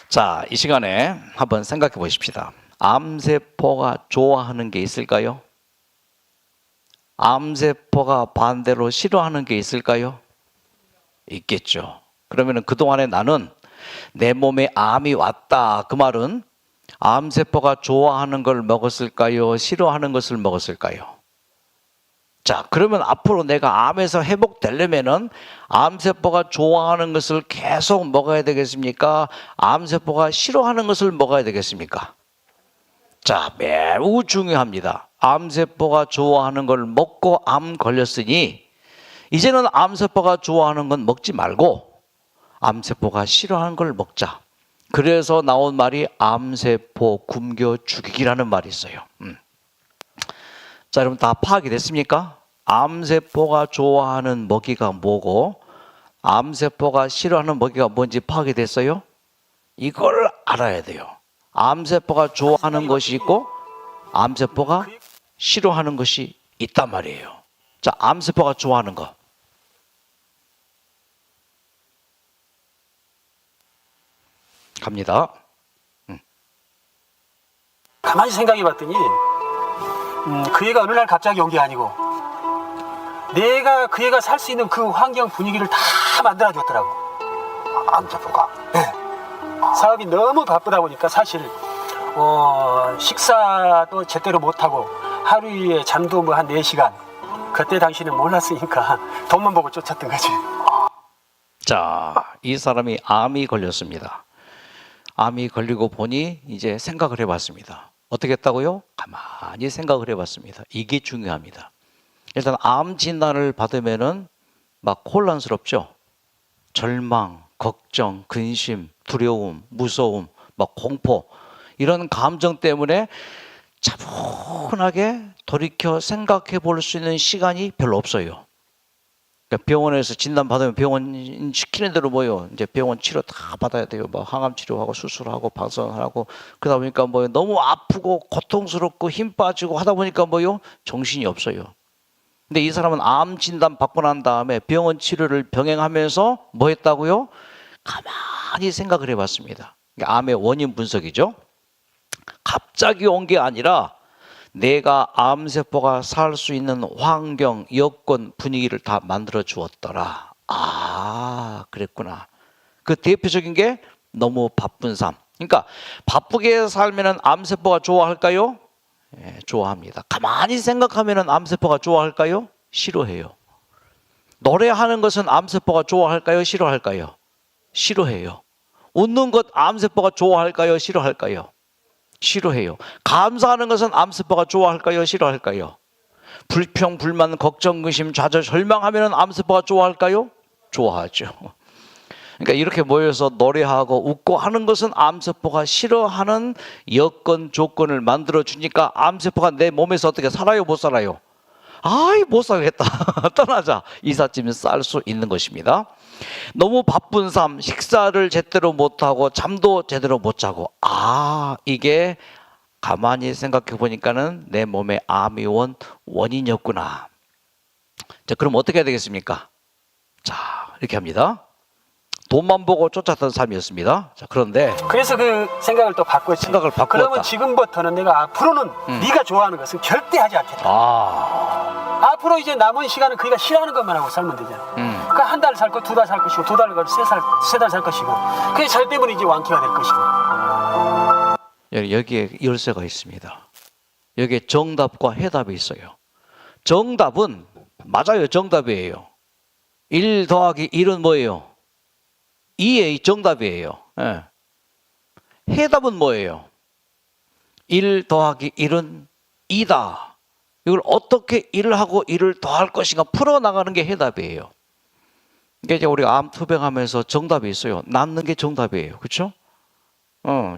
자, 이 시간에 한번 생각해 보십시다. 암세포가 좋아하는 게 있을까요? 암세포가 반대로 싫어하는 게 있을까요? 있겠죠. 그러면 그동안에 나는 내 몸에 암이 왔다. 그 말은 암세포가 좋아하는 걸 먹었을까요? 싫어하는 것을 먹었을까요? 자, 그러면 앞으로 내가 암에서 회복되려면은 암세포가 좋아하는 것을 계속 먹어야 되겠습니까? 암세포가 싫어하는 것을 먹어야 되겠습니까? 자, 매우 중요합니다. 암세포가 좋아하는 걸 먹고 암 걸렸으니 이제는 암세포가 좋아하는 건 먹지 말고 암세포가 싫어하는 걸 먹자. 그래서 나온 말이 암세포 굶겨 죽이기라는 말이 있어요. 자, 여러분 다 파악이 됐습니까? 암세포가 좋아하는 먹이가 뭐고 암세포가 싫어하는 먹이가 뭔지 파악이 됐어요? 이걸 알아야 돼요. 암세포가 좋아하는 것이 있고 암세포가 싫어하는 것이 있단 말이에요. 자, 암세포가 좋아하는 거. 갑니다. 가만히 생각해 봤더니 그 애가 어느 날 갑자기 온 게 아니고 내가 그 애가 살 수 있는 그 환경 분위기를 다 만들어 줬더라고. 암세포가. 네. 사업이 너무 바쁘다 보니까 사실 식사도 제대로 못하고 하루에 잠도 뭐 한 4시간. 그때 당시는 몰랐으니까 돈만 보고 쫓았던 거지. 자, 이 사람이 암이 걸렸습니다. 암이 걸리고 보니 이제 생각을 해봤습니다. 어떻게 했다고요? 가만히 생각을 해봤습니다. 이게 중요합니다. 일단 암 진단을 받으면은 막 혼란스럽죠. 절망, 걱정, 근심, 두려움, 무서움, 막 공포 이런 감정 때문에 차분하게 돌이켜 생각해 볼 수 있는 시간이 별로 없어요. 그러니까 병원에서 진단 받으면 병원 시키는 대로 뭐요? 이제 병원 치료 다 받아야 돼요. 뭐 항암 치료하고 수술하고 방사선하고 그러다 보니까 뭐요? 너무 아프고 고통스럽고 힘 빠지고 하다 보니까 뭐요? 정신이 없어요. 근데 이 사람은 암 진단 받고 난 다음에 병원 치료를 병행하면서 뭐 했다고요? 가만히 생각을 해봤습니다. 암의 원인 분석이죠. 갑자기 온 게 아니라 내가 암세포가 살 수 있는 환경, 여건, 분위기를 다 만들어 주었더라. 아, 그랬구나. 그 대표적인 게 너무 바쁜 삶. 그러니까 바쁘게 살면 암세포가 좋아할까요? 예, 좋아합니다. 가만히 생각하면 암세포가 좋아할까요? 싫어해요. 노래하는 것은 암세포가 좋아할까요? 싫어할까요? 싫어해요. 웃는 것 암세포가 좋아할까요? 싫어할까요? 싫어해요. 감사하는 것은 암세포가 좋아할까요? 싫어할까요? 불평, 불만, 걱정, 근심, 좌절, 절망하면 암세포가 좋아할까요? 좋아하죠. 그러니까 이렇게 모여서 노래하고 웃고 하는 것은 암세포가 싫어하는 여건, 조건을 만들어 주니까 암세포가 내 몸에서 어떻게 살아요? 못 살아요? 아이, 못 살겠다. 떠나자. 이삿짐을 쌀 수 있는 것입니다. 너무 바쁜 삶, 식사를 제대로 못하고 잠도 제대로 못 자고 이게 가만히 생각해 보니까는 내 몸에 암이 온 원인이었구나. 자, 그럼 어떻게 해야 되겠습니까? 자, 이렇게 합니다. 돈만 보고 쫓았던 삶이었습니다. 자, 그런데 그래서 그 생각을 또 바꿨지. 생각을 바꾸었다. 그러면 지금부터는 내가 앞으로는 네가 좋아하는 것은 절대 하지 않겠다. 앞으로 이제 남은 시간은 그가 싫어하는 것만 하고 살면 되잖아. 그러니까 한 달 살 거, 2달 살 것이고, 2달 살, 3달 살 것이고. 그게 잘 되면 이제 완쾌가 될 것이고. 여기에 열쇠가 있습니다. 여기에 정답과 해답이 있어요. 정답은 맞아요. 정답이에요. 1 더하기 1은 뭐예요? 2의 정답이에요. 예. 해답은 뭐예요? 1 더하기 1은 2다. 이걸 어떻게 1을 하고 1을 더할 것인가 풀어나가는 게 해답이에요. 그러니까 이제 우리가 암 투병하면서 정답이 있어요. 낫는 게 정답이에요. 그렇죠?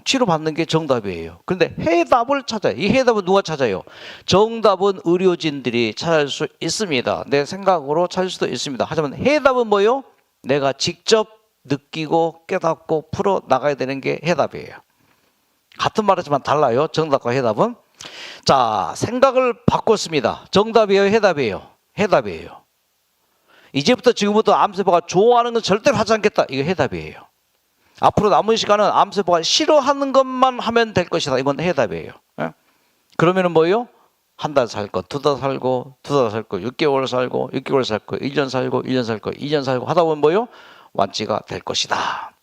치료받는 게 정답이에요. 그런데 해답을 찾아요. 이 해답은 누가 찾아요? 정답은 의료진들이 찾을 수 있습니다. 내 생각으로 찾을 수도 있습니다. 하지만 해답은 뭐예요? 내가 직접 느끼고 깨닫고 풀어나가야 되는 게 해답이에요. 같은 말이지만 달라요. 정답과 해답은. 자, 생각을 바꿨습니다. 정답이에요? 해답이에요? 해답이에요. 이제부터 지금부터 암세포가 좋아하는 건 절대로 하지 않겠다. 이게 해답이에요. 앞으로 남은 시간은 암세포가 싫어하는 것만 하면 될 것이다. 이건 해답이에요. 예? 그러면은 뭐예요? 한 달 살 거, 2달 살고, 2달 살고, 6개월 살고, 6개월 살고, 1년 살고, 1년 살고, 2년 살고 하다 보면 뭐예요? 완치가 될 것이다.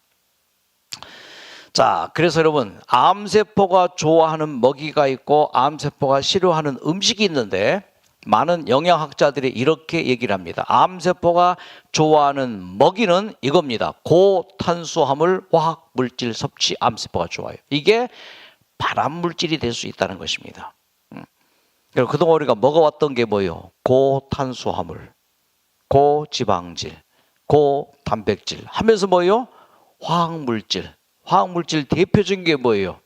자, 그래서 여러분, 암세포가 좋아하는 먹이가 있고 암세포가 싫어하는 음식이 있는데 많은 영양학자들이 이렇게 얘기를 합니다. 암세포가 좋아하는 먹이는 이겁니다. 고탄수화물 화학물질 섭취 암세포가 좋아요. 이게 발암물질이 될 수 있다는 것입니다. 그리고 그동안 우리가 먹어왔던 게 뭐예요? 고탄수화물, 고지방질, 고단백질 하면서 뭐예요? 화학물질. 화학물질 대표적인 게 뭐예요?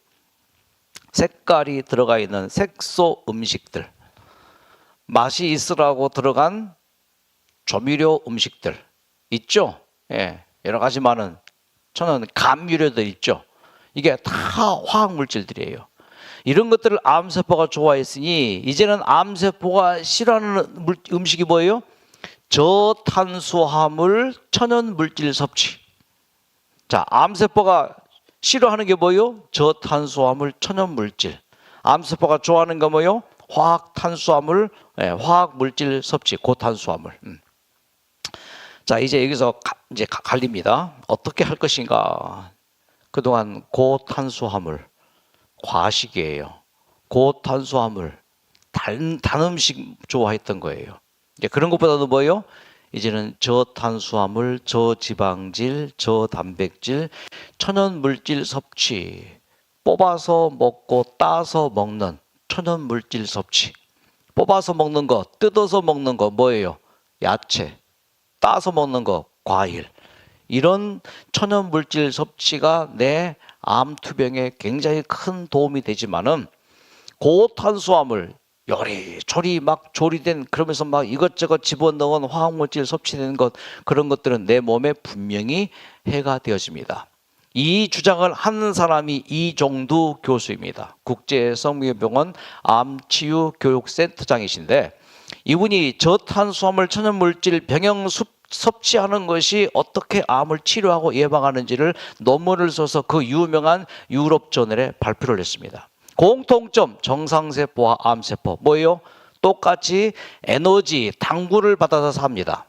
색깔이 들어가 있는 색소 음식들, 맛이 있으라고 들어간 조미료 음식들 있죠? 예, 여러 가지 많은 천연 감미료들 있죠? 이게 다 화학물질들이에요. 이런 것들을 암세포가 좋아했으니 이제는 암세포가 싫어하는 음식이 뭐예요? 저탄수화물 천연물질 섭취. 자, 암세포가 싫어하는 게 뭐예요? 저탄수화물 천연물질. 암세포가 좋아하는 거 뭐예요? 화학탄수화물, 화학물질 섭취, 고탄수화물. 자, 이제 여기서 이제 갈립니다. 어떻게 할 것인가? 그동안 고탄수화물, 과식이에요. 고탄수화물, 단 음식 좋아했던 거예요. 이제 그런 것보다도 뭐예요? 이제는 저탄수화물, 저지방질, 저단백질, 천연물질 섭취, 뽑아서 먹고 따서 먹는 천연물질 섭취. 뽑아서 먹는 거, 뜯어서 먹는 거 뭐예요? 야채. 따서 먹는 거, 과일. 이런 천연물질 섭취가 내 암투병에 굉장히 큰 도움이 되지만은 고탄수화물, 요리조리 막 조리된 그러면서 막 이것저것 집어넣은 화학물질 섭취되는 것, 그런 것들은 내 몸에 분명히 해가 되어집니다. 이 주장을 하는 사람이 이종두 교수입니다. 국제성모병원 암치유교육센터장이신데 이분이 저탄수화물 천연물질 병영 섭취하는 것이 어떻게 암을 치료하고 예방하는지를 논문을 써서 그 유명한 유럽 저널에 발표를 했습니다. 공통점 정상세포와 암세포 뭐예요? 똑같이 에너지, 당분을 받아서 삽니다.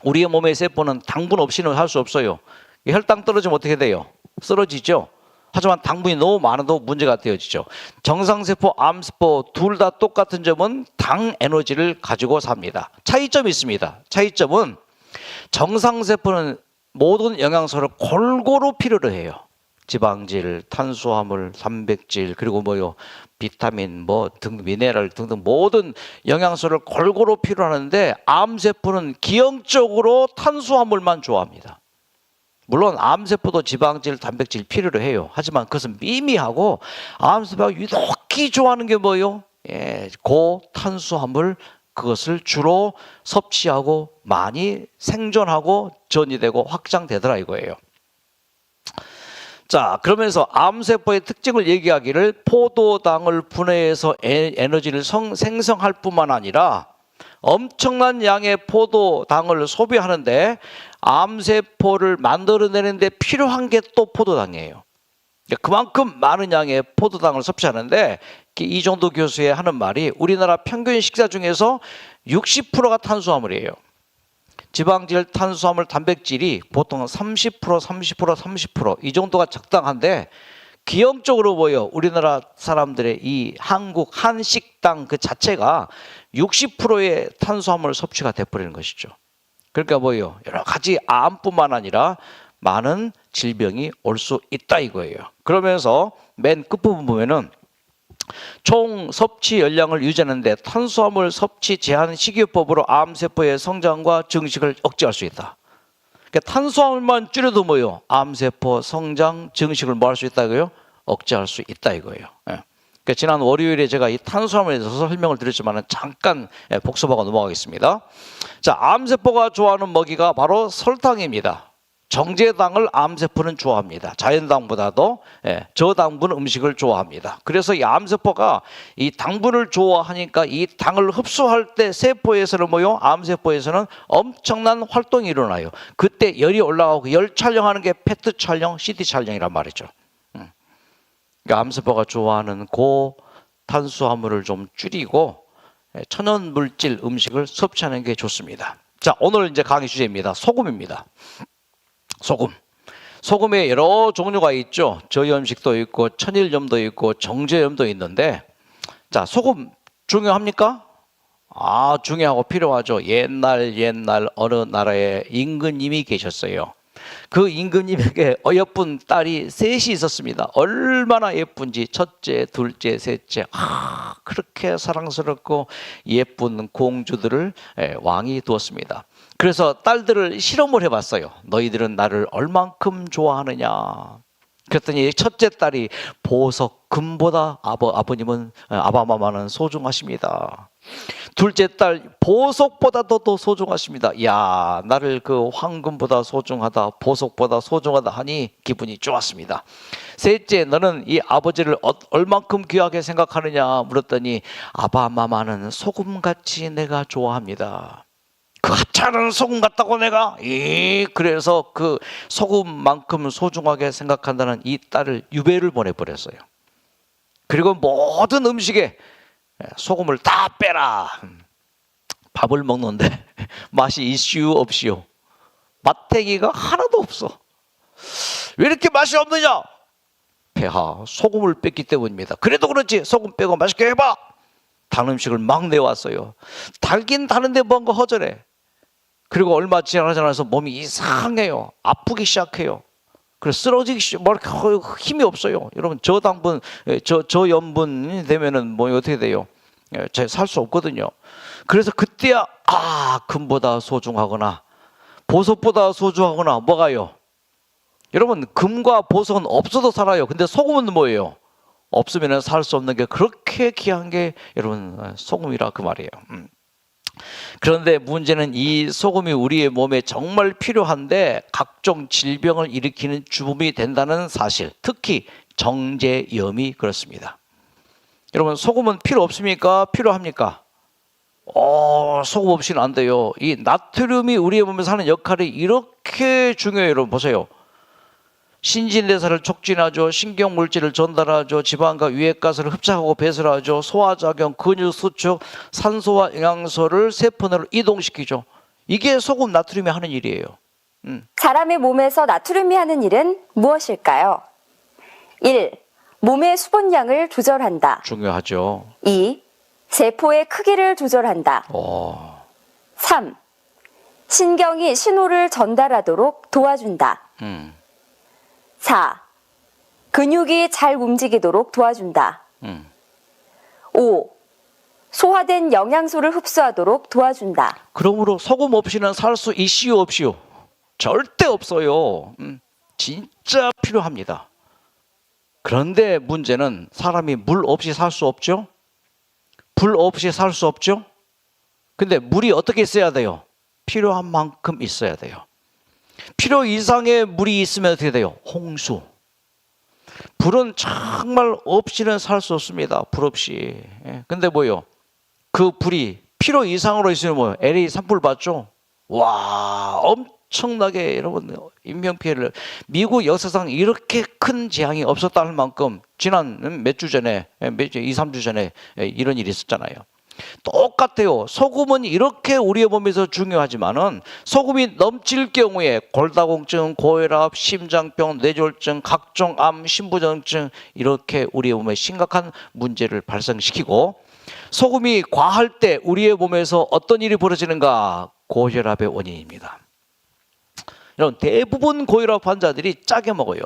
우리의 몸의 세포는 당분 없이는 할 수 없어요. 혈당 떨어지면 어떻게 돼요? 쓰러지죠. 하지만 당분이 너무 많아도 문제가 되어지죠. 정상세포, 암세포 둘 다 똑같은 점은 당 에너지를 가지고 삽니다. 차이점이 있습니다. 차이점은 정상세포는 모든 영양소를 골고루 필요로 해요. 지방질, 탄수화물, 단백질, 그리고 뭐요? 비타민, 뭐 등 미네랄 등등 모든 영양소를 골고루 필요하는데 암세포는 기형적으로 탄수화물만 좋아합니다. 물론 암세포도 지방질, 단백질 필요로 해요. 하지만 그것은 미미하고 암세포가 유독히 좋아하는 게 뭐예요? 고탄수화물, 그것을 주로 섭취하고 많이 생존하고 전이되고 확장되더라 이거예요. 자, 그러면서 암세포의 특징을 얘기하기를 포도당을 분해해서 에너지를 생성할 뿐만 아니라 엄청난 양의 포도당을 소비하는데 암세포를 만들어내는데 필요한 게 또 포도당이에요. 그만큼 많은 양의 포도당을 섭취하는데 이종두 교수의 하는 말이 우리나라 평균 식사 중에서 60%가 탄수화물이에요. 지방질, 탄수화물, 단백질이 보통 30% 이 정도가 적당한데 기형적으로 뭐예요? 우리나라 사람들의 이 한국 한식당 그 자체가 60%의 탄수화물 섭취가 돼버리는 것이죠. 그러니까 뭐예요? 여러 가지 암뿐만 아니라 많은 질병이 올 수 있다 이거예요. 그러면서 맨 끝부분 보면은 총 섭취 열량을 유지하는데 탄수화물 섭취 제한 식이요법으로 암세포의 성장과 증식을 억제할 수 있다. 그러니까 탄수화물만 줄여도 뭐예요? 암세포 성장, 증식을 뭐 할 수 있다고요? 억제할 수 있다 이거예요. 그러니까 지난 월요일에 제가 이 탄수화물에 대해서 설명을 드렸지만 잠깐 복습하고 넘어가겠습니다. 자, 암세포가 좋아하는 먹이가 바로 설탕입니다. 정제당을 암세포는 좋아합니다. 자연당보다도 저당분 음식을 좋아합니다. 그래서 이 암세포가 이 당분을 좋아하니까 이 당을 흡수할 때 세포에서는 뭐요? 암세포에서는 엄청난 활동이 일어나요. 그때 열이 올라가고 열 촬영하는 게 페트 촬영, CT 촬영이란 말이죠. 그러니까 암세포가 좋아하는 탄수화물을 좀 줄이고 천연 물질 음식을 섭취하는 게 좋습니다. 자, 오늘 이제 강의 주제입니다. 소금입니다. 소금에 여러 종류가 있죠. 저염식도 있고 천일염도 있고 정제염도 있는데, 자, 소금 중요합니까? 중요하고 필요하죠. 옛날 어느 나라에 임금님이 계셨어요. 그 임금님에게 어여쁜 딸이 셋이 있었습니다. 얼마나 예쁜지 첫째, 둘째, 셋째, 그렇게 사랑스럽고 예쁜 공주들을 왕이 두었습니다. 그래서 딸들을 실험을 해봤어요. 너희들은 나를 얼만큼 좋아하느냐. 그랬더니 첫째 딸이 보석, 금보다 아바마마는 소중하십니다. 둘째 딸, 보석보다도 더 소중하십니다. 야, 나를 그 황금보다 소중하다, 보석보다 소중하다 하니 기분이 좋았습니다. 셋째, 너는 이 아버지를 얼만큼 귀하게 생각하느냐 물었더니 아바마마는 소금같이 내가 좋아합니다. 그 하찮은 소금 같다고 내가? 그래서 그 소금만큼 소중하게 생각한다는 이 딸을 유배를 보내버렸어요. 그리고 모든 음식에 소금을 다 빼라. 밥을 먹는데 맛이 있슈 없슈? 맛탱이가 하나도 없어. 왜 이렇게 맛이 없느냐? 폐하, 소금을 뺐기 때문입니다. 그래도 그렇지, 소금 빼고 맛있게 해봐. 단 음식을 막 내왔어요. 달긴 다른데 뭔가 허전해. 그리고 얼마 지나지 않아서 몸이 이상해요. 아프기 시작해요. 그래서 쓰러지기 힘이 없어요. 여러분, 저당분, 저염분이 되면은 뭐 어떻게 돼요? 살 수 없거든요. 그래서 그때야 금보다 소중하거나 보석보다 소중하거나 뭐가요? 여러분, 금과 보석은 없어도 살아요. 근데 소금은 뭐예요? 없으면 살 수 없는 게 그렇게 귀한 게 여러분 소금이라 그 말이에요. 그런데 문제는 이 소금이 우리의 몸에 정말 필요한데 각종 질병을 일으키는 주범이 된다는 사실, 특히 정제염이 그렇습니다. 여러분, 소금은 필요 없습니까? 필요합니까? 소금 없이는 안 돼요. 이 나트륨이 우리의 몸에서 하는 역할이 이렇게 중요해요. 여러분 보세요. 신진대사를 촉진하죠. 신경물질을 전달하죠. 지방과 유액가스를 흡착하고 배설하죠. 소화작용, 근육 수축, 산소와 영양소를 세포 내로 이동시키죠. 이게 소금 나트륨이 하는 일이에요. 사람의 몸에서 나트륨이 하는 일은 무엇일까요? 1. 몸의 수분량을 조절한다. 중요하죠. 2. 세포의 크기를 조절한다. 3. 신경이 신호를 전달하도록 도와준다. 4. 근육이 잘 움직이도록 도와준다. 5. 소화된 영양소를 흡수하도록 도와준다. 그러므로 소금 없이는 살 수 있시오 없시오? 절대 없어요. 진짜 필요합니다. 그런데 문제는 사람이 물 없이 살 수 없죠? 불 없이 살 수 없죠? 근데 물이 어떻게 있어야 돼요? 필요한 만큼 있어야 돼요. 필요 이상의 물이 있으면 어떻게 돼요? 홍수. 불은 정말 없이는 살 수 없습니다. 불 없이. 근데 뭐요? 그 불이 필요 이상으로 있으면 뭐요? LA 산불 봤죠? 와, 엄청나게 여러분 인명피해를, 미국 역사상 이렇게 큰 재앙이 없었다는 만큼 지난 몇 주 전에, 2, 3주 전에 이런 일이 있었잖아요. 똑같아요. 소금은 이렇게 우리의 몸에서 중요하지만은 소금이 넘칠 경우에 골다공증, 고혈압, 심장병, 뇌졸중, 각종 암, 신부전증 이렇게 우리의 몸에 심각한 문제를 발생시키고, 소금이 과할 때 우리의 몸에서 어떤 일이 벌어지는가? 고혈압의 원인입니다. 여러분, 대부분 고혈압 환자들이 짜게 먹어요.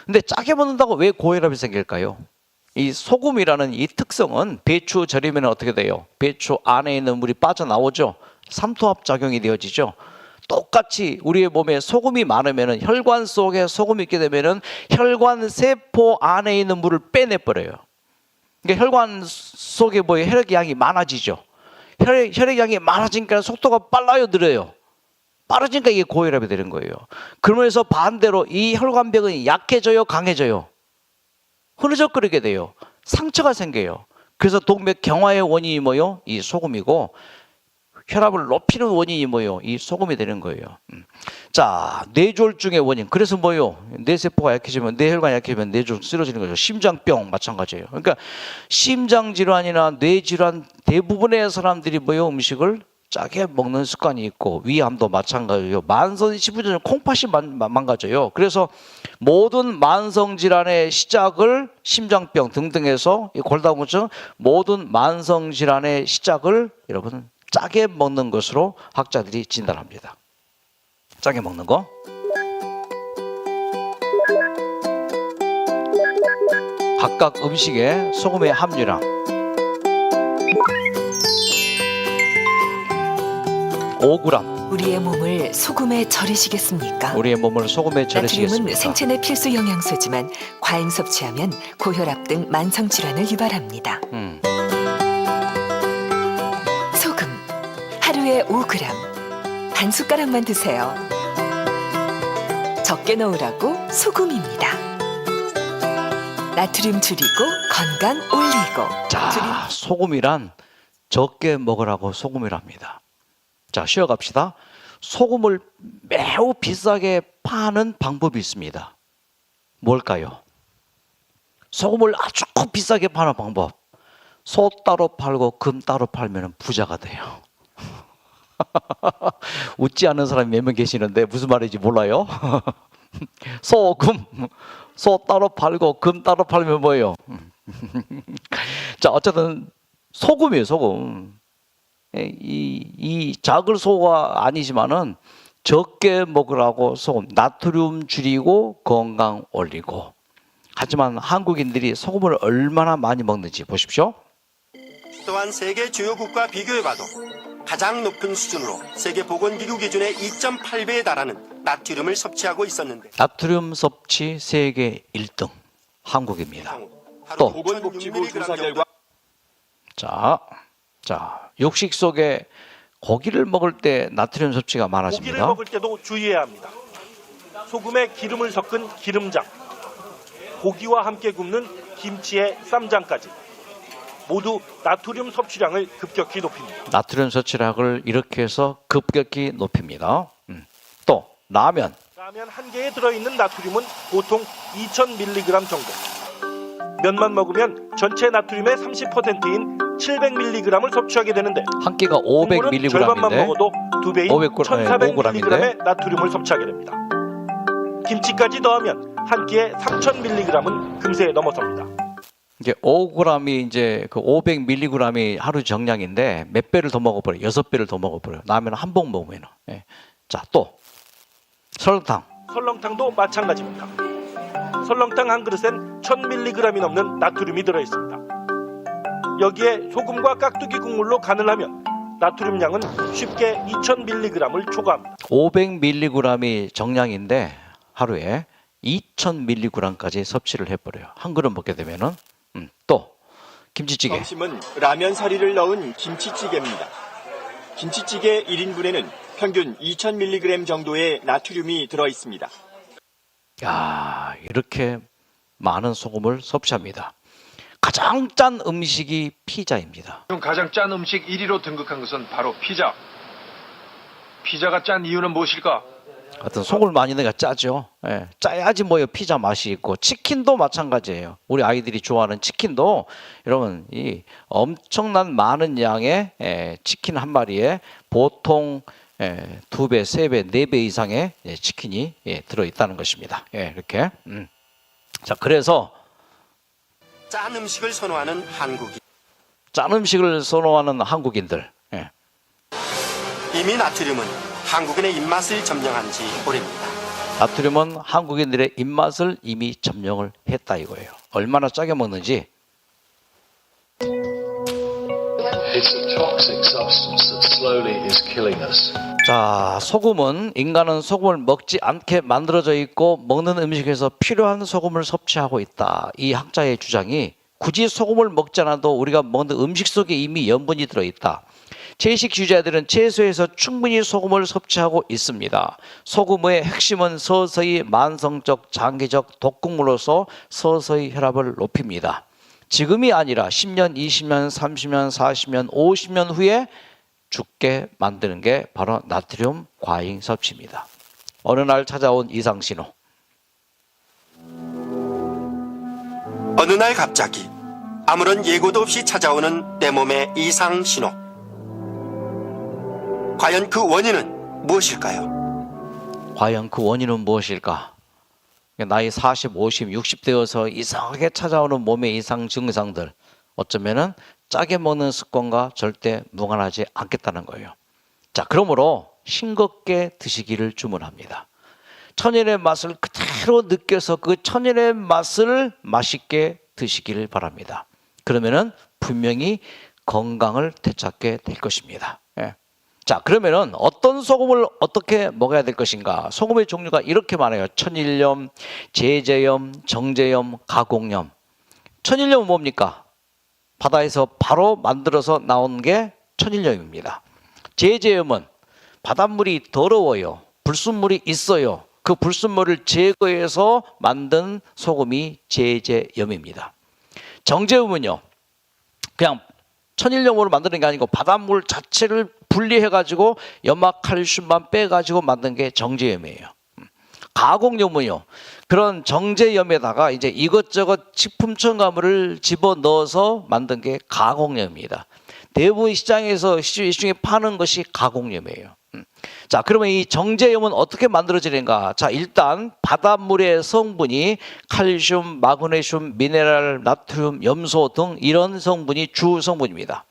근데 짜게 먹는다고 왜 고혈압이 생길까요? 이 소금이라는 이 특성은 배추 절이면 어떻게 돼요? 배추 안에 있는 물이 빠져나오죠. 삼투압 작용이 되어지죠. 똑같이 우리의 몸에 소금이 많으면, 혈관 속에 소금이 있게 되면 혈관 세포 안에 있는 물을 빼내버려요. 그러니까 혈관 속에 혈액 양이 많아지죠. 혈액 양이 많아지니까 속도가 빨라요, 느려요? 빠르니까 이게 고혈압이 되는 거예요. 그러면서 반대로 이 혈관벽은 약해져요, 강해져요? 흐느적거리게 돼요. 상처가 생겨요. 그래서 동맥 경화의 원인이 뭐요? 이 소금이고, 혈압을 높이는 원인이 뭐요? 이 소금이 되는 거예요. 자, 뇌졸중의 원인. 그래서 뭐요? 뇌세포가 약해지면, 뇌혈관이 약해지면 뇌졸중 쓰러지는 거죠. 심장병 마찬가지예요. 그러니까 심장질환이나 뇌질환 대부분의 사람들이 뭐요? 음식을 짜게 먹는 습관이 있고, 위암도 마찬가지예요. 만성이 씹어지는 콩팥이 망가져요. 그래서 모든 만성질환의 시작을 심장병 등등해서 이 골다공증 모든 만성질환의 시작을 여러분 짜게 먹는 것으로 학자들이 진단합니다. 짜게 먹는 거. 각각 음식의 소금의 함유량. 5g. 우리의 몸을 소금에 절이시겠습니까? 우리의 몸을 소금에 절이시겠습니까? 나트륨은 생체내 필수 영양소지만 과잉 섭취하면 고혈압 등 만성 질환을 유발합니다. 소금 하루에 5g. 반 숟가락만 드세요. 적게 넣으라고 소금입니다. 나트륨 줄이고 건강 올리고. 자, 소금이란 적게 먹으라고 소금이랍니다. 자, 쉬어갑시다. 소금을 매우 비싸게 파는 방법이 있습니다. 뭘까요? 소금을 아주 비싸게 파는 방법. 소 따로 팔고 금 따로 팔면 부자가 돼요. 웃지 않는 사람이 몇 명 계시는데 무슨 말인지 몰라요? 소금, 소 따로 팔고 금 따로 팔면 뭐예요? 자, 어쨌든 소금이에요, 소금. 이 작을 소가 아니지만은 적게 먹으라고 소금, 나트륨 줄이고 건강 올리고. 하지만 한국인들이 소금을 얼마나 많이 먹는지 보십시오. 또한 세계 주요국과 비교해봐도 가장 높은 수준으로 세계보건기구 기준의 2.8배에 달하는 나트륨을 섭취하고 있었는데 나트륨 섭취 세계 1등 한국입니다. 하루 또. 보건복지부 조사 결과 자, 육식 속에 고기를 먹을 때 나트륨 섭취가 고기를 많아집니다. 먹을 때도 주의해야 합니다. 소금에 기름을 섞은 기름장, 고기와 함께 굽는 김치의 쌈장까지 모두 나트륨 섭취량을 급격히 높입니다. 나트륨 섭취량을 이렇게 해서 급격히 높입니다. 또 라면. 라면 한 개에 들어있는 나트륨은 보통 2000mg 정도. 면만 먹으면 전체 나트륨의 30%인 700mg을 섭취하게 되는데 한 끼가 국물은 절반만 500mg인데 먹어도 2배인 1400mg의 나트륨을 섭취하게 됩니다. 김치까지 더하면 한 끼에 3000mg은 금세 넘어섭니다. 이게 5g이 이제 그 500mg이 하루 정량인데 몇 배를 더 먹어버려요? 6배를 더 먹어버려요. 라면 한 봉 먹으면. 예. 자, 또 설렁탕. 설렁탕도 마찬가지입니다. 설렁탕 한 그릇엔 1000mg이 넘는 나트륨이 들어있습니다. 여기에 소금과 깍두기 국물로 간을 하면 나트륨량은 쉽게 2000mg을 초과합니다. 500mg이 정량인데 하루에 2000mg까지 섭취를 해버려요. 한 그릇 먹게 되면은. 또 김치찌개. 점심은 라면 사리를 넣은 김치찌개입니다. 김치찌개 1인분에는 평균 2000mg 정도의 나트륨이 들어있습니다. 야, 이렇게 많은 소금을 섭취합니다. 가장 짠 음식이 피자입니다. 가장 짠 음식 1위로 등극한 것은 바로 피자. 피자가 짠 이유는 무엇일까? 하여튼 소금을 많이 넣으니까 짜죠. 예, 짜야지 뭐요 피자 맛이 있고 치킨도 마찬가지예요. 우리 아이들이 좋아하는 치킨도 여러분 이 엄청난 많은 양의 치킨 한 마리에 보통 2배, 3배, 4배 이상의 치킨이 들어있다는 것입니다. 이렇게. 자, 그래서 짠 음식을 선호하는 한국인. 짠 음식을 선호하는 한국인들. 이미 나트륨은 한국인의 입맛을 점령한 지 오래입니다. 나트륨은 한국인들의 입맛을 이미 점령을 했다 이거예요. 얼마나 짜게 먹는지. 자, 소금은 인간은 소금을 먹지 않게 만들어져 있고 먹는 음식에서 필요한 소금을 섭취하고 있다. 이 학자의 주장이 굳이 소금을 먹지 않아도 우리가 먹는 음식 속에 이미 염분이 들어있다. 채식 유지자들은 채소에서 충분히 소금을 섭취하고 있습니다. 소금의 핵심은 서서히 만성적 장기적 독극물로서 서서히 혈압을 높입니다. 지금이 아니라 10년, 20년, 30년, 40년, 50년 후에 죽게 만드는 게 바로 나트륨 과잉 섭취입니다. 어느 날 찾아온 이상신호. 어느 날 갑자기 아무런 예고도 없이 찾아오는 내 몸의 이상 신호. 과연 그 원인은 무엇일까요? 과연 그 원인은 무엇일까? 나이 40, 50, 60 되어서 이상하게 찾아오는 몸의 이상 증상들, 어쩌면은 짜게 먹는 습관과 절대 무관하지 않겠다는 거예요. 자, 그러므로 싱겁게 드시기를 주문합니다. 천연의 맛을 그대로 느껴서 그 천연의 맛을 맛있게 드시기를 바랍니다. 그러면은 분명히 건강을 되찾게 될 것입니다. 예. 자, 그러면은 어떤 소금을 어떻게 먹어야 될 것인가? 소금의 종류가 이렇게 많아요. 천일염, 제제염, 정제염, 가공염. 천일염은 뭡니까? 바다에서 바로 만들어서 나온 게 천일염입니다. 제제염은 바닷물이 더러워요. 불순물이 있어요. 그 불순물을 제거해서 만든 소금이 제제염입니다. 정제염은요, 그냥 천일염으로 만드는 게 아니고 바닷물 자체를 분리해가지고 염화칼슘만 빼가지고 만든 게 정제염이에요. 가공염은요, 그런 정제염에다가 이제 이것저것 식품 첨가물을 집어넣어서 만든 게 가공염입니다. 대부분 시장에서 시중에 파는 것이 가공염이에요. 자, 그러면 이 정제염은 어떻게 만들어지는가? 자, 일단 바닷물의 성분이 칼슘, 마그네슘, 미네랄, 나트륨, 염소 등 이런 성분이 주 성분입니다.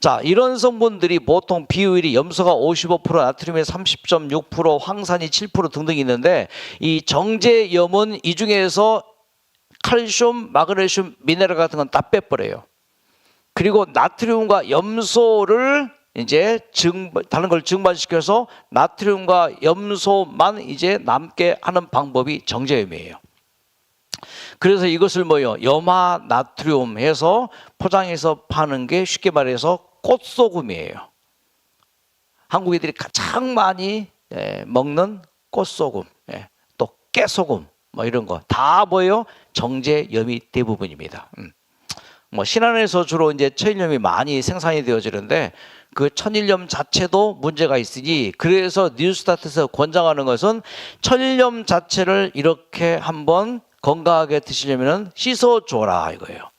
자, 이런 성분들이 보통 비율이 염소가 55%, 나트륨이 30.6%, 황산이 7% 등등 있는데, 이 정제염은 이 중에서 칼슘, 마그네슘, 미네랄 같은 건 다 빼버려요. 그리고 나트륨과 염소를 이제 다른 걸 증발시켜서 나트륨과 염소만 이제 남게 하는 방법이 정제염이에요. 그래서 이것을 뭐요? 염화 나트륨 해서 포장해서 파는 게 쉽게 말해서 꽃소금이에요. 한국인들이 가장 많이 먹는 꽃소금, 또 깨소금, 뭐 이런 거 다 뭐예요? 정제염이 대부분입니다. 뭐 신안에서 주로 이제 천일염이 많이 생산이 되어지는데 그 천일염 자체도 문제가 있으니, 그래서 뉴스타트에서 권장하는 것은 천일염 자체를 이렇게 한번 건강하게 드시려면 씻어줘라 이거예요.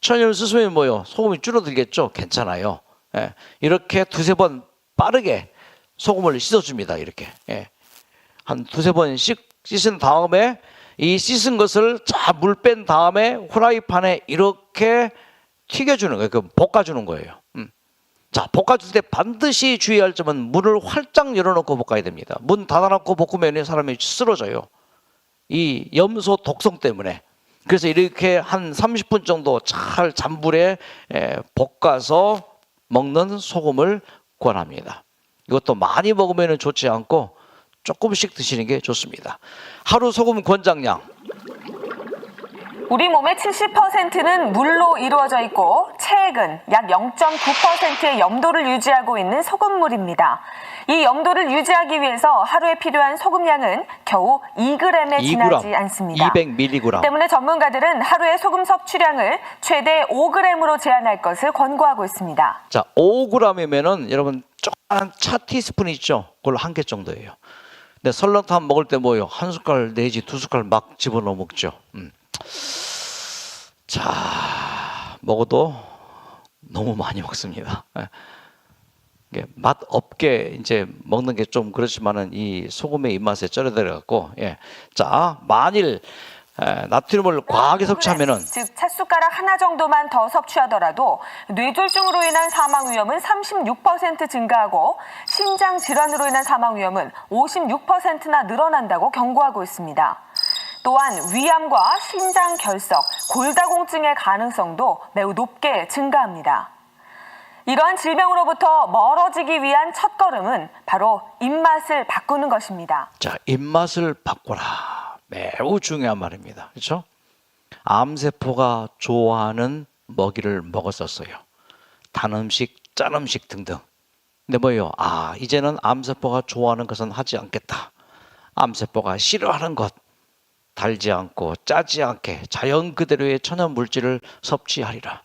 천일염 씻으면 뭐요? 소금이 줄어들겠죠? 괜찮아요. 예. 이렇게 두세 번 빠르게 소금을 씻어줍니다. 이렇게. 예. 한 두세 번 씻은 다음에 이 씻은 것을 물 뺀 다음에 후라이팬에 이렇게 튀겨주는 거예요. 그 볶아주는 거예요. 자, 볶아줄 때 반드시 주의할 점은 문을 활짝 열어놓고 볶아야 됩니다. 문 닫아놓고 볶으면 사람이 쓰러져요. 이 염소 독성 때문에. 그래서 이렇게 한 30분 정도 잘 잔불에 볶아서 먹는 소금을 권합니다. 이것도 많이 먹으면 좋지 않고 조금씩 드시는 게 좋습니다. 하루 소금 권장량. 우리 몸의 70%는 물로 이루어져 있고 체액은 약 0.9%의 염도를 유지하고 있는 소금물입니다. 이 염도를 유지하기 위해서 하루에 필요한 소금량은 겨우 2g에 지나지 않습니다. 200mg. 때문에 전문가들은 하루의 소금 섭취량을 최대 5g으로 제한할 것을 권고하고 있습니다. 자, 5g이면은 여러분 조그만 차 티스푼 있죠? 그걸로 한 개 정도예요. 근데 설렁탕 먹을 때 뭐예요? 한 숟갈 내지 두 숟갈 막 집어넣어 먹죠. 자, 먹어도 너무 많이 먹습니다. 맛 없게 이제 먹는 게 좀 그렇지만은 이 소금의 입맛에 쩔어들어 갖고, 자, 만일 나트륨을 과하게 섭취하면은, 즉 찻숟가락 하나 정도만 더 섭취하더라도 뇌졸중으로 인한 사망 위험은 36% 증가하고 신장 질환으로 인한 사망 위험은 56%나 늘어난다고 경고하고 있습니다. 또한 위암과 신장 결석, 골다공증의 가능성도 매우 높게 증가합니다. 이러한 질병으로부터 멀어지기 위한 첫걸음은 바로 입맛을 바꾸는 것입니다. 자, 입맛을 바꿔라. 매우 중요한 말입니다. 그렇죠? 암세포가 좋아하는 먹이를 먹었었어요. 단 음식 짠 음식 등등. 근데 뭐예요? 아, 이제는 암세포가 좋아하는 것은 하지 않겠다. 암세포가 싫어하는 것, 달지 않고 짜지 않게 자연 그대로의 천연 물질을 섭취하리라.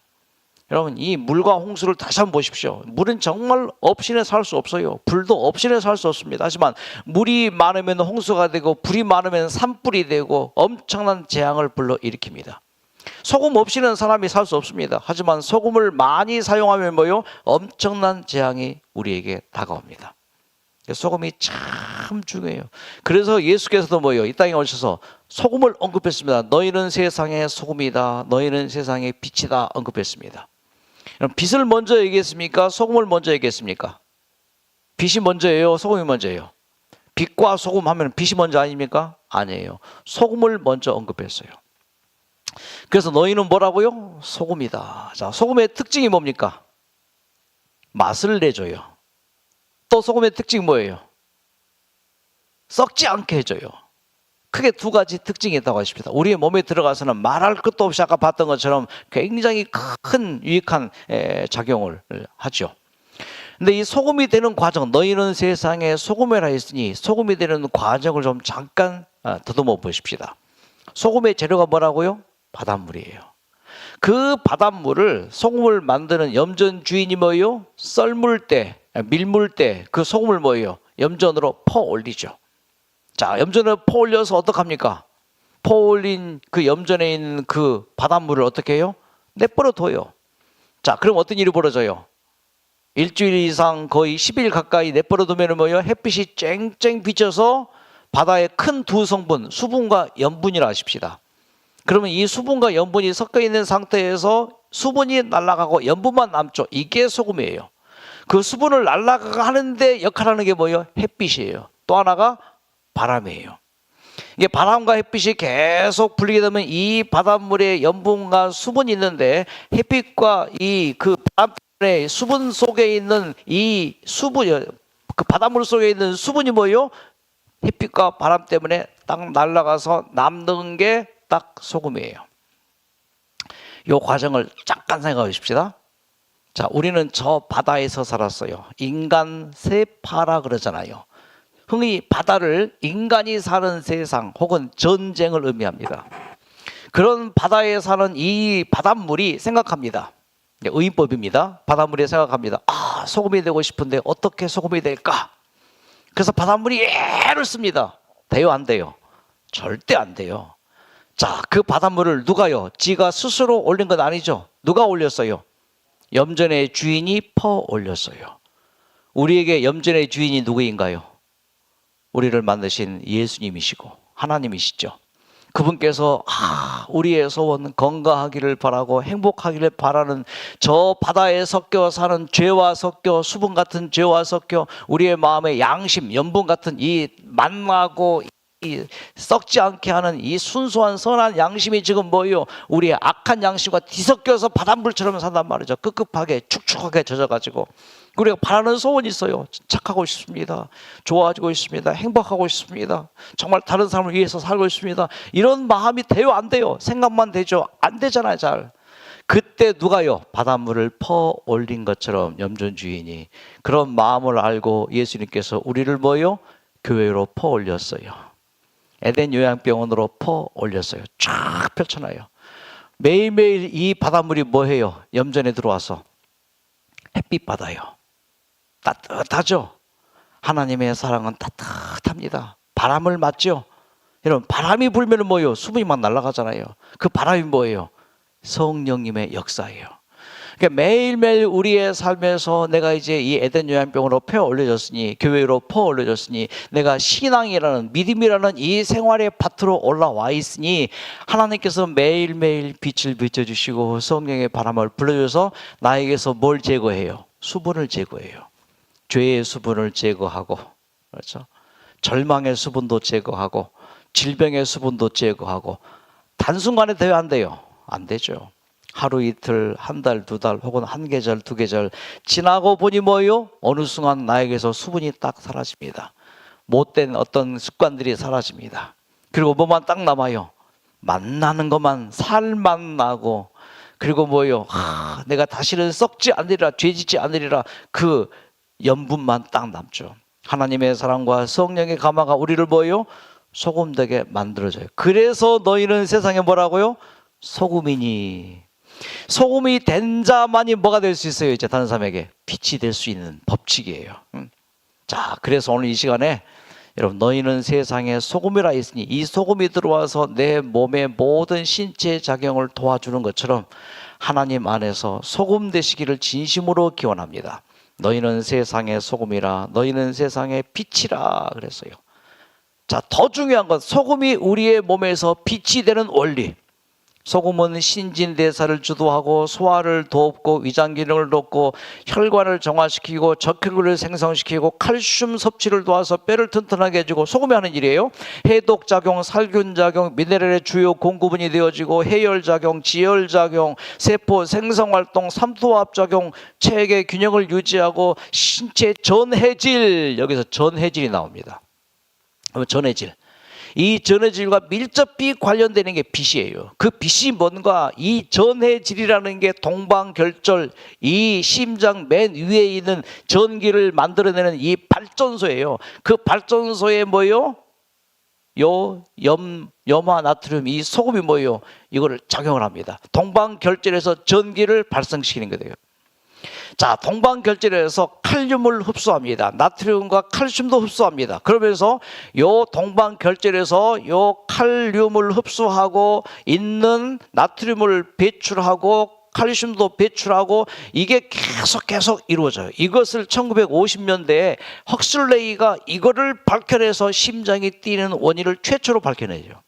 여러분, 이 물과 홍수를 다시 한번 보십시오. 물은 정말 없이는 살 수 없어요. 불도 없이는 살 수 없습니다. 하지만 물이 많으면 홍수가 되고 불이 많으면 산불이 되고 엄청난 재앙을 불러일으킵니다. 소금 없이는 사람이 살 수 없습니다. 하지만 소금을 많이 사용하면 뭐요? 엄청난 재앙이 우리에게 다가옵니다. 소금이 참 중요해요. 그래서 예수께서도 뭐예요? 이 땅에 오셔서 소금을 언급했습니다. 너희는 세상의 소금이다. 너희는 세상의 빛이다. 언급했습니다. 그럼 빛을 먼저 얘기했습니까? 소금을 먼저 얘기했습니까? 빛이 먼저예요? 소금이 먼저예요? 빛과 소금 하면 빛이 먼저 아닙니까? 아니에요. 소금을 먼저 언급했어요. 그래서 너희는 뭐라고요? 소금이다. 자, 소금의 특징이 뭡니까? 맛을 내줘요. 또 소금의 특징이 뭐예요? 썩지 않게 해줘요. 크게 두 가지 특징이 있다고 하십니다. 우리의 몸에 들어가서는 말할 것도 없이 아까 봤던 것처럼 굉장히 큰 유익한 작용을 하죠. 근데 이 소금이 되는 과정, 너희는 세상에 소금이라 했으니 소금이 되는 과정을 좀 잠깐 더듬어 보십시다. 소금의 재료가 뭐라고요? 바닷물이에요. 그 바닷물을 소금을 만드는 염전 주인이 뭐예요? 썰물 때, 밀물 때 그 소금을 뭐예요? 염전으로 퍼 올리죠. 자, 염전을 퍼 올려서 어떡합니까? 퍼 올린 그 염전에 있는 그 바닷물을 어떻게 해요? 내버려 둬요. 자, 그럼 어떤 일이 벌어져요? 일주일 이상 거의 10일 가까이 내버려 두면 뭐예요? 햇빛이 쨍쨍 비쳐서 바다의 큰 두 성분, 수분과 염분이라 하십시다. 그러면 이 수분과 염분이 섞여 있는 상태에서 수분이 날아가고 염분만 남죠. 이게 소금이에요. 그 수분을 날아가게 하는데 역할하는 게 뭐예요? 햇빛이에요. 또 하나가 바람이에요. 이게 바람과 햇빛이 계속 불리게 되면 이 바닷물에 염분과 수분이 있는데 햇빛과 이 그 바람 때문에 수분 속에 있는 이 수분, 그 바닷물 속에 있는 수분이 뭐예요? 햇빛과 바람 때문에 딱 날아가서 남는 게 딱 소금이에요. 이 과정을 잠깐 생각해 보십시다. 자, 우리는 저 바다에서 살았어요. 인간 세파라 그러잖아요. 흔히 바다를 인간이 사는 세상 혹은 전쟁을 의미합니다. 그런 바다에 사는 이 바닷물이 생각합니다. 의인법입니다. 바닷물이 생각합니다. 아, 소금이 되고 싶은데 어떻게 소금이 될까? 그래서 바닷물이 애를 씁니다. 돼요, 안 돼요? 절대 안 돼요. 자, 그 바닷물을 누가요? 지가 스스로 올린 건 아니죠. 누가 올렸어요? 염전의 주인이 퍼 올렸어요. 우리에게 염전의 주인이 누구인가요? 우리를 만드신 예수님이시고 하나님이시죠. 그분께서 우리의 소원 건강하기를 바라고 행복하기를 바라는 저 바다에 섞여 사는 죄와 섞여 수분 같은 죄와 섞여 우리의 마음의 양심, 염분 같은 이 만나고 이 썩지 않게 하는 이 순수한 선한 양심이 지금 뭐예요? 우리의 악한 양심과 뒤섞여서 바닷물처럼 산단 말이죠. 급급하게 축축하게 젖어가지고 우리가 바라는 소원이 있어요. 착하고 싶습니다. 좋아지고 있습니다. 행복하고 싶습니다. 정말 다른 사람을 위해서 살고 있습니다. 이런 마음이 돼요? 안 돼요? 생각만 되죠? 안 되잖아요. 잘. 그때 누가요? 바닷물을 퍼 올린 것처럼 염전 주인이 그런 마음을 알고 예수님께서 우리를 뭐요? 교회로 퍼 올렸어요. 에덴 요양병원으로 퍼 올렸어요. 쫙 펼쳐놔요. 매일매일 이 바닷물이 뭐해요? 염전에 들어와서 햇빛 받아요. 따뜻하죠? 하나님의 사랑은 따뜻합니다. 바람을 맞죠? 여러분, 바람이 불면 뭐예요? 수분이 막 날아가잖아요. 그 바람이 뭐예요? 성령님의 역사예요. 그러니까 매일매일 우리의 삶에서 내가 이제 이 에덴 요양병으로 퍼 올려졌으니, 교회로 퍼 올려졌으니, 내가 신앙이라는 믿음이라는 이 생활의 밭으로 올라와 있으니 하나님께서 매일매일 빛을 비춰주시고 성령의 바람을 불러줘서 나에게서 뭘 제거해요? 수분을 제거해요. 죄의 수분을 제거하고, 그렇죠? 절망의 수분도 제거하고 질병의 수분도 제거하고. 단순간에 돼요, 안 돼요? 안 되죠. 하루 이틀, 한 달, 두 달, 혹은 한 계절, 두 계절 지나고 보니 뭐예요? 어느 순간 나에게서 수분이 딱 사라집니다. 못된 어떤 습관들이 사라집니다. 그리고 뭐만 딱 남아요? 만나는 것만 살만 나고 그리고 뭐요? 내가 다시는 썩지 않으리라, 죄짓지 않으리라. 그 염분만 딱 남죠. 하나님의 사랑과 성령의 감화가 우리를 뭐요? 소금 되게 만들어져요. 그래서 너희는 세상에 뭐라고요? 소금이니. 소금이 된 자만이 뭐가 될 수 있어요? 이제 다른 사람에게 빛이 될 수 있는 법칙이에요. 자, 그래서 오늘 이 시간에 여러분, 너희는 세상에 소금이라 했으니 이 소금이 들어와서 내 몸의 모든 신체 작용을 도와주는 것처럼 하나님 안에서 소금 되시기를 진심으로 기원합니다. 너희는 세상의 소금이라, 너희는 세상의 빛이라 그랬어요. 자, 더 중요한 건 소금이 우리의 몸에서 빛이 되는 원리. 소금은 신진대사를 주도하고 소화를 돕고 위장 기능을 돕고 혈관을 정화시키고 적혈구를 생성시키고 칼슘 섭취를 도와서 뼈를 튼튼하게 해주고 소금이 하는 일이에요. 해독작용, 살균작용, 미네랄의 주요 공급원이 되어지고 해열작용, 지혈작용, 세포 생성활동, 삼투압작용, 체액의 균형을 유지하고 신체 전해질, 여기서 전해질이 나옵니다. 전해질. 이 전해질과 밀접히 관련되는 게 빛이에요. 그 빛이 뭔가, 이 전해질이라는 게 동방결절, 이 심장 맨 위에 있는 전기를 만들어내는 이 발전소예요. 그 발전소에 뭐예요? 염화 나트륨, 이 소금이 뭐예요? 이거를 작용을 합니다. 동방결절에서 전기를 발생시키는 거예요. 자, 동방결절에서 칼륨을 흡수합니다. 나트륨과 칼슘도 흡수합니다. 그러면서 요 동방결절에서 요 칼륨을 흡수하고 있는 나트륨을 배출하고 칼슘도 배출하고 이게 계속 이루어져요. 이것을 1950년대에 헉슬레이가 이거를 밝혀내서 심장이 뛰는 원인을 최초로 밝혀내죠.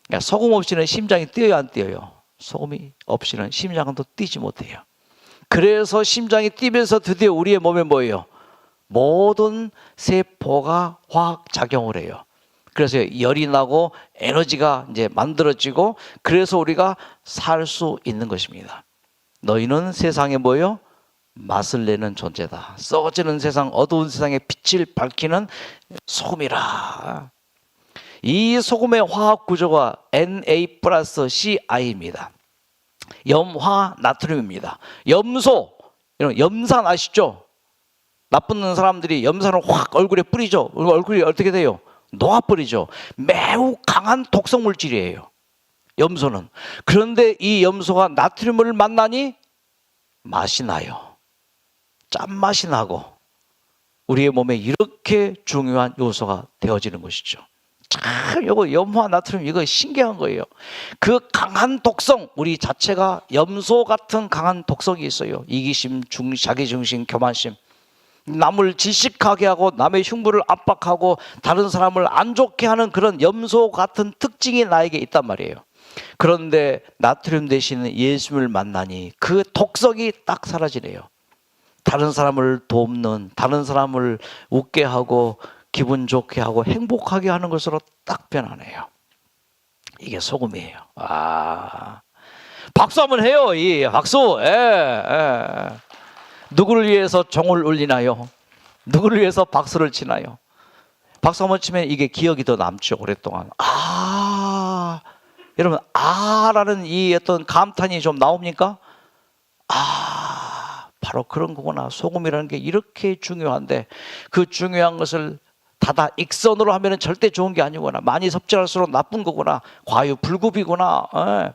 그러니까 소금 없이는 심장이 뛰어요, 안 뛰어요? 소금이 없이는 심장은 또 뛰지 못해요. 그래서 심장이 뛰면서 드디어 우리의 몸에 뭐예요? 모든 세포가 화학작용을 해요. 그래서 열이 나고 에너지가 이제 만들어지고 그래서 우리가 살 수 있는 것입니다. 너희는 세상에 뭐예요? 맛을 내는 존재다. 썩어지는 세상, 어두운 세상에 빛을 밝히는 소금이라. 이 소금의 화학 구조가 Na+CI입니다. 염화 나트륨입니다. 염소, 염산 아시죠? 나쁜 사람들이 염산을 확 얼굴에 뿌리죠. 얼굴이 어떻게 돼요? 녹아버리죠. 매우 강한 독성 물질이에요, 염소는. 그런데 이 염소가 나트륨을 만나니 맛이 나요. 짠맛이 나고 우리의 몸에 이렇게 중요한 요소가 되어지는 것이죠. 참, 이거 염화 나트륨, 이거 신기한 거예요. 그 강한 독성, 우리 자체가 염소 같은 강한 독성이 있어요. 이기심, 자기중심, 교만심. 남을 질식하게 하고 남의 흉부를 압박하고 다른 사람을 안 좋게 하는 그런 염소 같은 특징이 나에게 있단 말이에요. 그런데 나트륨 대신 예수를 만나니 그 독성이 딱 사라지네요. 다른 사람을 돕는, 다른 사람을 웃게 하고 기분 좋게 하고 행복하게 하는 것으로 딱 변하네요. 이게 소금이에요. 박수 한번 해요. 이 박수. 누구를 위해서 종을 울리나요? 누구를 위해서 박수를 치나요? 박수 한번 치면 이게 기억이 더 남죠, 오랫동안. 여러분, 라는 이 어떤 감탄이 좀 나옵니까? 바로 그런 거구나. 소금이라는 게 이렇게 중요한데 그 중요한 것을 다다익선으로 하면 절대 좋은 게 아니구나. 많이 섭취할수록 나쁜 거구나. 과유불급이구나.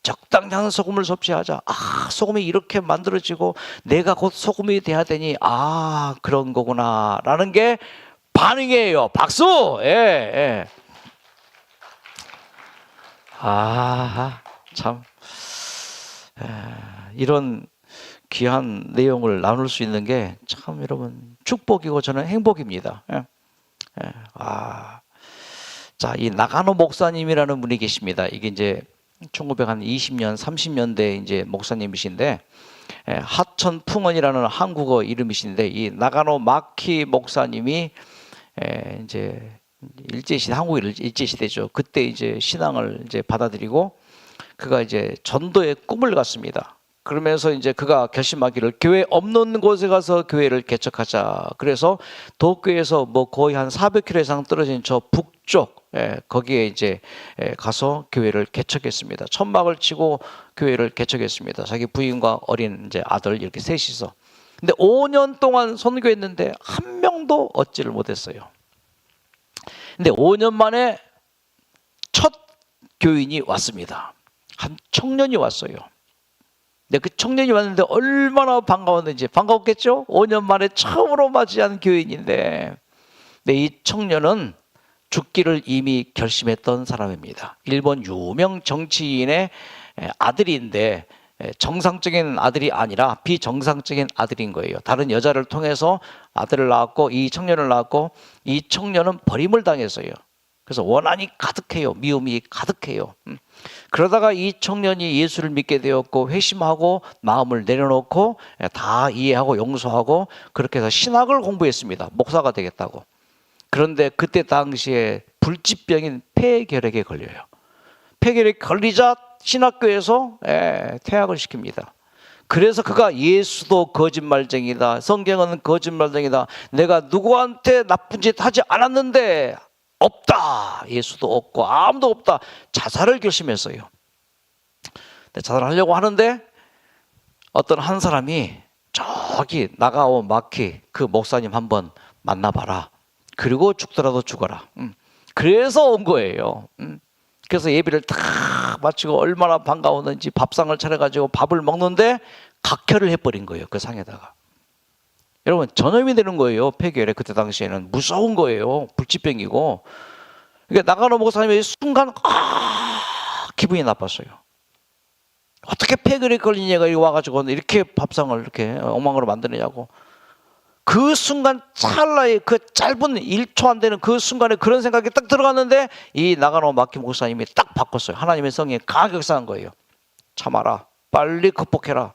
적당한 소금을 섭취하자. 소금이 이렇게 만들어지고 내가 곧 소금이 돼야 되니 그런 거구나 라는 게 반응이에요. 박수. 참 이런 귀한 내용을 나눌 수 있는 게 참 여러분 축복이고 저는 행복입니다. 자, 이 나가노 목사님이라는 분이 계십니다. 이게 이제 1920년, 30년대 이제 목사님이신데, 하천 풍원이라는 한국어 이름이신데, 이 나가노 마키 목사님이 이제 한국 일제시대죠. 그때 이제 신앙을 이제 받아들이고, 그가 이제 전도의 꿈을 갖습니다. 그러면서 이제 그가 결심하기를 교회 없는 곳에 가서 교회를 개척하자. 그래서 도쿄에서 뭐 거의 한 400km 이상 떨어진 저 북쪽, 거기에 이제 가서 교회를 개척했습니다. 천막을 치고 교회를 개척했습니다. 자기 부인과 어린 이제 아들 이렇게 셋이서. 근데 5년 동안 선교했는데 한 명도 얻지를 못했어요. 근데 5년 만에 첫 교인이 왔습니다. 한 청년이 왔어요. 근데 그 청년이 왔는데 얼마나 반가웠는지. 반가웠겠죠? 5년 만에 처음으로 맞이한 교인인데, 근데 이 청년은 죽기를 이미 결심했던 사람입니다. 일본 유명 정치인의 아들인데 정상적인 아들이 아니라 비정상적인 아들인 거예요. 다른 여자를 통해서 아들을 낳았고, 이 청년을 낳았고, 이 청년은 버림을 당했어요. 그래서 원한이 가득해요. 미움이 가득해요. 그러다가 이 청년이 예수를 믿게 되었고, 회심하고 마음을 내려놓고 다 이해하고 용서하고 그렇게 해서 신학을 공부했습니다. 목사가 되겠다고. 그런데 그때 당시에 불치병인 폐결핵에 걸려요. 폐결핵 걸리자 신학교에서 퇴학을 시킵니다. 그래서 그가 예수도 거짓말쟁이다, 성경은 거짓말쟁이다, 내가 누구한테 나쁜 짓 하지 않았는데 없다, 예수도 없고 아무도 없다, 자살을 결심했어요. 자살하려고 하는데 어떤 한 사람이 저기 나가오 마키 그 목사님 한번 만나봐라, 그리고 죽더라도 죽어라. 그래서 온 거예요. 그래서 예배를 다 마치고 얼마나 반가웠는지 밥상을 차려가지고 밥을 먹는데 각혈을 해버린 거예요. 그 상에다가. 여러분, 전염이 되는 거예요. 폐결핵. 그때 당시에는 무서운 거예요. 불치병이고. 그러니까 나가노 목사님이 순간 기분이 나빴어요. 어떻게 폐결핵 걸린 얘가 와가지고 이렇게 밥상을 이렇게 엉망으로 만드느냐고. 그 순간 찰나에, 그 짧은 1초 안 되는 그 순간에 그런 생각이 딱 들어갔는데 이 나가노 마키 목사님이 딱 바꿨어요. 하나님의 성령이 강하게 역사한 거예요. 참아라, 빨리 극복해라.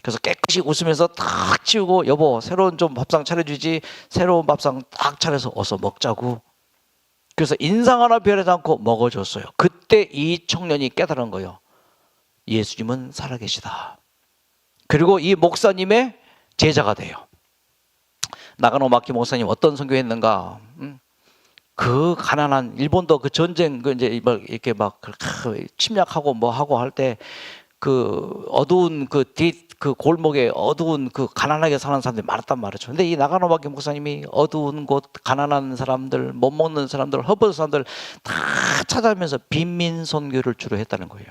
그래서 깨끗이 웃으면서 탁 치우고, 여보 새로운 좀 밥상 차려주지, 새로운 밥상 딱 차려서 어서 먹자고. 그래서 인상 하나 변하지 않고 먹어줬어요. 그때 이 청년이 깨달은 거예요. 예수님은 살아계시다. 그리고 이 목사님의 제자가 돼요. 나가노 마키 목사님 어떤 선교했는가? 그 가난한 일본도 그 전쟁 그 이제 막 이렇게 막 침략하고 뭐 하고 할 때 그 어두운 그 골목에 어두운 그 가난하게 사는 사람들이 많았단 말이죠. 근데 이 나가노 마키 목사님이 어두운 곳, 가난한 사람들, 못 먹는 사람들, 허벌 사람들 다 찾아가면서 빈민 선교를 주로 했다는 거예요.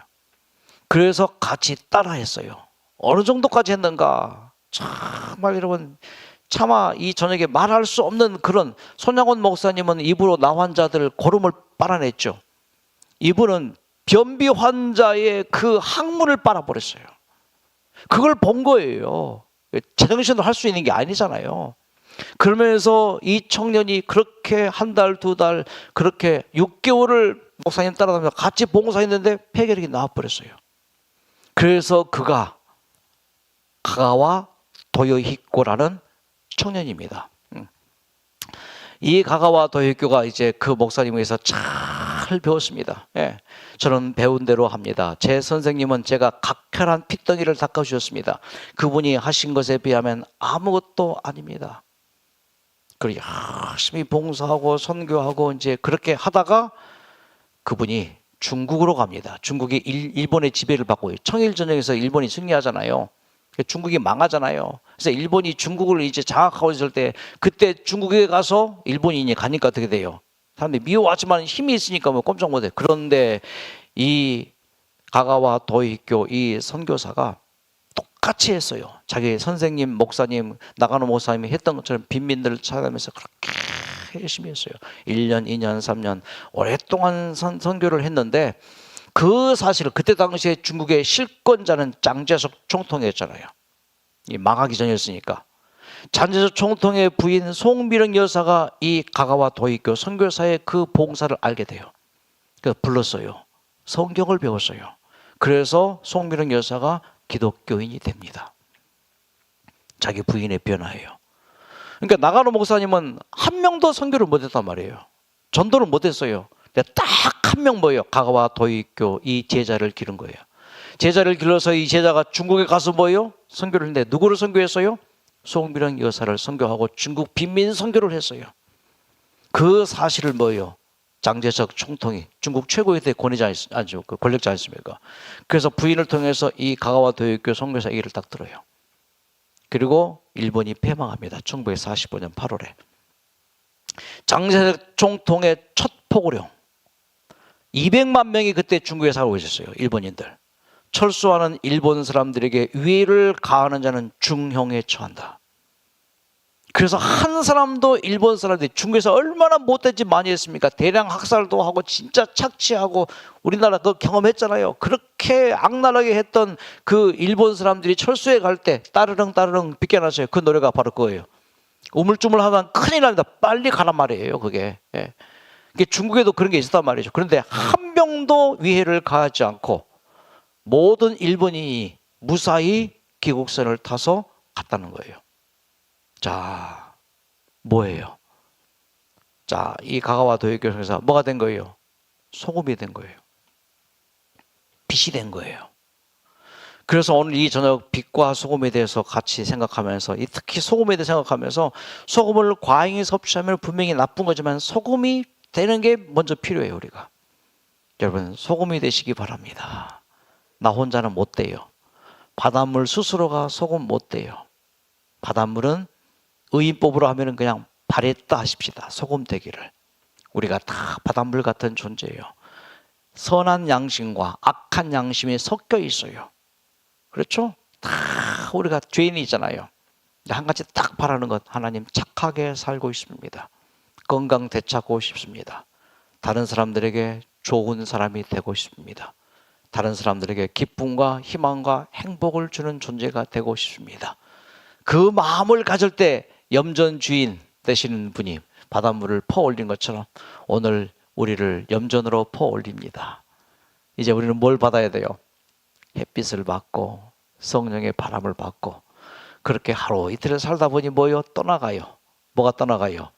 그래서 같이 따라했어요. 어느 정도까지 했는가? 정말 여러분, 차마 이 저녁에 말할 수 없는 그런, 손양원 목사님은 입으로 나 환자들 고름을 빨아냈죠. 이분은 변비 환자의 그 항문을 빨아버렸어요. 그걸 본 거예요. 제정신으로 할 수 있는 게 아니잖아요. 그러면서 이 청년이 그렇게 한 달, 두 달, 그렇게 6개월을 목사님 따라다니면서 같이 봉사했는데 폐결핵이 나와버렸어요. 그래서 그가 가가와 도요히코라는 청년입니다. 이 가가와 도요히코가 이제 그 목사님에게서 잘 배웠습니다. 저는 배운 대로 합니다. 제 선생님은 제가 각혈한 핏덩이를 닦아주셨습니다. 그분이 하신 것에 비하면 아무것도 아닙니다. 그리고 열심히 봉사하고 선교하고 이제 그렇게 하다가 그분이 중국으로 갑니다. 중국이 일본의 지배를 받고, 청일전쟁에서 일본이 승리하잖아요. 중국이 망하잖아요. 그래서 일본이 중국을 이제 장악하고 있을 때, 그때 중국에 가서 일본인이 가니까 어떻게 돼요? 사람들이 미워하지만 힘이 있으니까 뭐 꼼짝 못해. 그런데 이 가가와 도요히코 이 선교사가 똑같이 했어요. 자기 선생님, 목사님, 나가노 목사님이 했던 것처럼 빈민들을 찾아가면서 그렇게 열심히 했어요. 1년, 2년, 3년 오랫동안 선교를 했는데, 그 사실을 그때 당시에 중국의 실권자는 장제석 총통이었잖아요. 이 망하기 전이었으니까. 장제석 총통의 부인 송미령 여사가 이 가가와 도요히코 선교사의 그 봉사를 알게 돼요. 그래서 불렀어요. 성경을 배웠어요. 그래서 송미령 여사가 기독교인이 됩니다. 자기 부인의 변화예요. 그러니까 나가노 목사님은 한 명도 선교를 못했단 말이에요. 전도를 못했어요. 딱 한 명 뭐예요? 가가와 도요히코 이 제자를 기른 거예요. 제자를 길러서 이 제자가 중국에 가서 뭐예요? 선교를 했는데 누구를 선교했어요? 송미령 여사를 선교하고 중국 빈민 선교를 했어요. 그 사실을 뭐예요? 장제석 총통이 중국 최고의 권위자 아니죠, 그 권력자 아니십니까? 그래서 부인을 통해서 이 가가와 도요교 선교사 얘기를 딱 들어요. 그리고 일본이 패망합니다. 1945년 8월에. 장제석 총통의 첫 포고령. 200만 명이 그때 중국에 살고 있었어요. 일본인들. 철수하는 일본 사람들에게 위해를 가하는 자는 중형에 처한다. 그래서 한 사람도 일본 사람들이 중국에서 얼마나 못된 짓 많이 했습니까? 대량 학살도 하고 진짜 착취하고 우리나라 그거 경험했잖아요. 그렇게 악랄하게 했던 그 일본 사람들이 철수해 갈 때 따르릉 따르릉 비껴나서요. 그 노래가 바로 그거예요. 우물쭈물하면 큰일 납니다. 빨리 가란 말이에요. 그게. 예. 이게 중국에도 그런 게 있었단 말이죠. 그런데 한 명도 위해를 가하지 않고 모든 일본인이 무사히 귀국선을 타서 갔다는 거예요. 자, 뭐예요? 자, 이 가가와 도요교에서 뭐가 된 거예요? 소금이 된 거예요. 빛이 된 거예요. 그래서 오늘 이 저녁 빛과 소금에 대해서 같이 생각하면서, 특히 소금에 대해 생각하면서, 소금을 과잉히 섭취하면 분명히 나쁜 거지만 소금이 되는 게 먼저 필요해요, 우리가. 여러분, 소금이 되시기 바랍니다. 나 혼자는 못 돼요. 바닷물 스스로가 소금 못 돼요. 바닷물은 의인법으로 하면은 그냥 바랬다 하십시다. 소금 되기를. 우리가 다 바닷물 같은 존재예요. 선한 양심과 악한 양심이 섞여 있어요. 그렇죠? 다 우리가 죄인이잖아요. 한 가지 딱 바라는 것, 하나님 착하게 살고 있습니다. 건강 되찾고 싶습니다. 다른 사람들에게 좋은 사람이 되고 싶습니다. 다른 사람들에게 기쁨과 희망과 행복을 주는 존재가 되고 싶습니다. 그 마음을 가질 때 염전 주인 되시는 분이 바닷물을 퍼올린 것처럼 오늘 우리를 염전으로 퍼올립니다. 이제 우리는 뭘 받아야 돼요? 햇빛을 받고 성령의 바람을 받고 그렇게 하루 이틀을 살다 보니 뭐요? 떠나가요. 뭐가 떠나가요?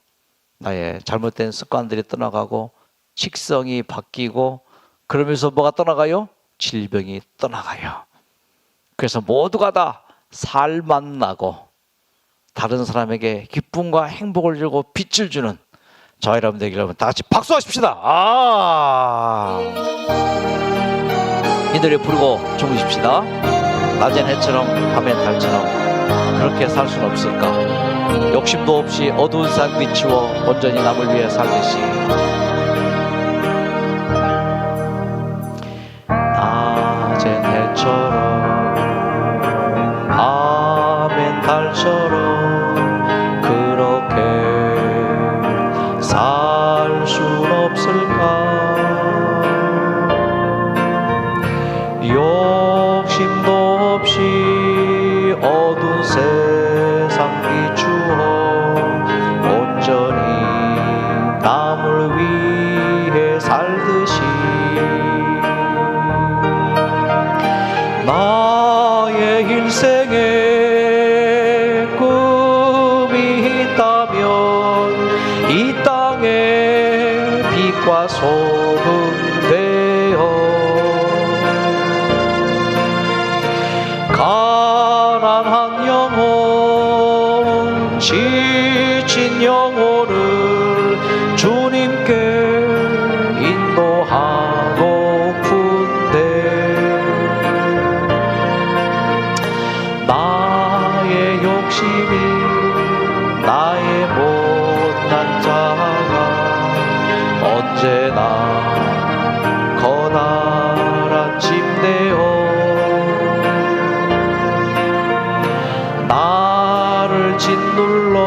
나의 잘못된 습관들이 떠나가고 식성이 바뀌고 그러면서 뭐가 떠나가요? 질병이 떠나가요. 그래서 모두가 다 살만 나고 다른 사람에게 기쁨과 행복을 주고 빛을 주는 저와 여러분들 여러분 다 같이 박수하십시다. 이 노래 부르고 주무십시다. 낮엔 해처럼 밤엔 달처럼 그렇게 살 수는 없을까? 욕심도 없이 어두운 산 비추어 온전히 남을 위해 살듯이 낮엔 해처럼 밤엔 달처럼 그렇게 살 순 없을까? 욕심도 없이 어두운 세상 비추어 온전히 남을 위해 살듯이 나의 일생에 꿈이 있다면 이 땅에 빛과 소금 되어 가난한 영혼 지친 영혼을 주님께 인도하고픈데 나의 욕심이 나의 못난 자가 언제나 커다란 짐되어 나를 짓눌러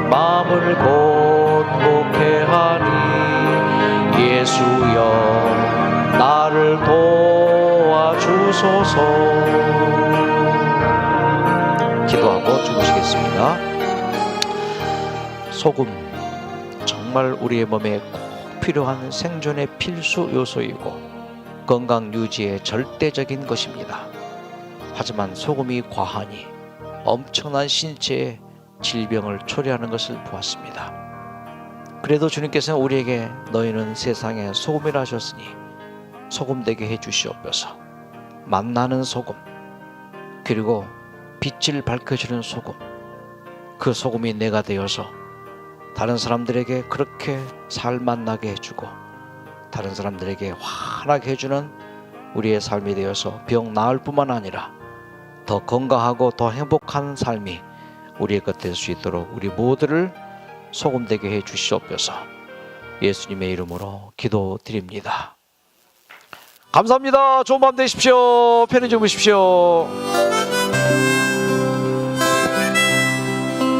마음을 곤곡해 하니 예수여 나를 도와주소서. 기도하고 주무시겠습니다. 소금 정말 우리의 몸에 꼭 필요한 생존의 필수 요소이고 건강 유지의 절대적인 것입니다. 하지만 소금이 과하니 엄청난 신체에 질병을 초래하는 것을 보았습니다. 그래도 주님께서는 우리에게 너희는 세상의 소금이라 하셨으니 소금 되게 해주시옵소서. 만나는 소금 그리고 빛을 밝혀주는 소금, 그 소금이 내가 되어서 다른 사람들에게 그렇게 살만 나게 해주고 다른 사람들에게 환하게 해주는 우리의 삶이 되어서 병 나을 뿐만 아니라 더 건강하고 더 행복한 삶이 우리의 것 될 수 있도록 우리 모두를 소금되게 해 주시옵소서. 예수님의 이름으로 기도드립니다. 감사합니다. 좋은 밤 되십시오. 편히 주무십시오.